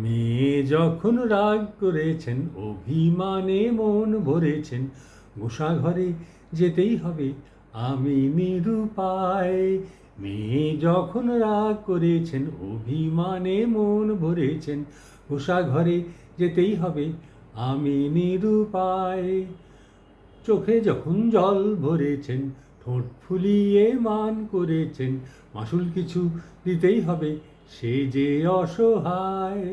মেয়ে যখন রাগ করেছেন, অভিমানে মন ভরেছেন, ঘরে যেতেই হবে আমি নিরুপায়। মেয়ে যখন রাগ করেছেন, অভিমানে মন ভরেছেন, ঘরে যেতেই হবে আমি নিরুপায়। চোখে যখন জল ভরেছেন, ঠোঁট ফুলিয়ে মান করেছেন, মাসুল কিছু দিতেই হবে সে যে অসহায়।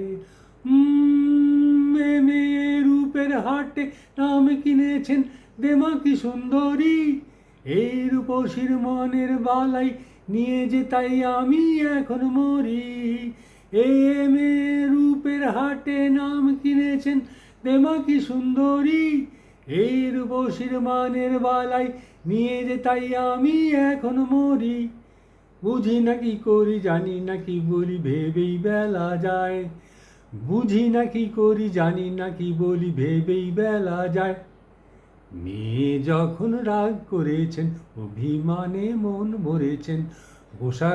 মেয়ে রূপের হাটে নাম কিনেছেন দেমাকি সুন্দরী, এই রূপসীর মনের বালাই নিয়ে যে তাই আমি এখন মরি। এ মেয়ে রূপের হাটে নাম কিনেছেন দেমাকি সুন্দরী, এই রূপসীর মানের বালাই নিয়ে যে তাই আমি এখন মরি। বুঝি না কি করি, জানি না কি বলি, ভেবেই বেলা যায়। বুঝি না কি করি, জানি না কি বলি, ভেবেই বেলা যায়। মেয়ে যখন রাগ করেছেন, অভিমানে মন ভরেছেন,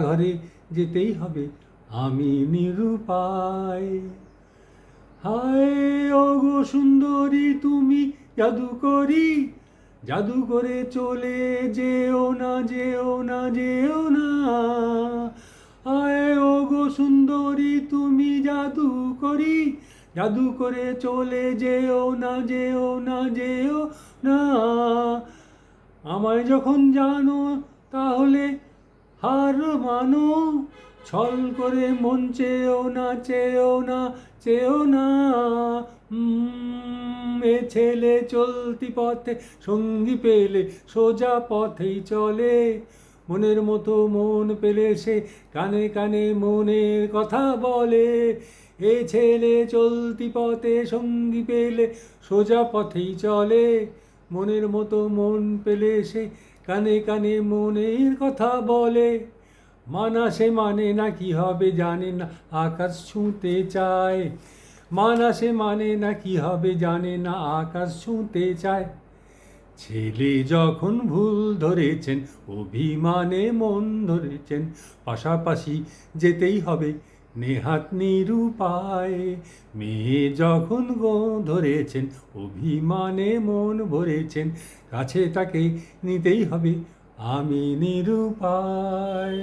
ঘরে যেতেই হবে আমি নিরুপায়। হায় ওগো সুন্দরী তুমি জাদুকরী, জাদু করে চলে যেও না, যেও না, যেও না। হায় ওগো সুন্দরী তুমি জাদুকরী, জাদু করে চলে যেও না, যেও না, যেও না। আমায় যখন জানো তাহলে হার মানো, ছল করে মন চেয়েও না, চেয়েও না, চেয়েও না। এ ছেলে চলতি পথে সঙ্গী পেলে সোজা পথেই চলে, মনের মতো মন পেলে সে কানে কানে মনের কথা বলে। এ ছেলে চলতি পথে সঙ্গী পেলে সোজা পথেই চলে, মনের মতো মন পেলে সে কানে কানে মনের কথা বলে। মানা সে মানে না, কি হবে জানে না, আকাশ ছুঁতে চায়। মানা সে মানে না, কি হবে জানে না, আকাশ ছুঁতে চায়। ছেলে যখন ভুল ধরেছেন, অভিমানে মন ধরেছেন, পাশাপাশি যেতেই হবে নেহাত নিরুপায়। মেয়ে যখন ধরেছেন, অভিমানে মন ভরেছেন, কাছে তাকে নিতেই হবে আমি নিরুপায়।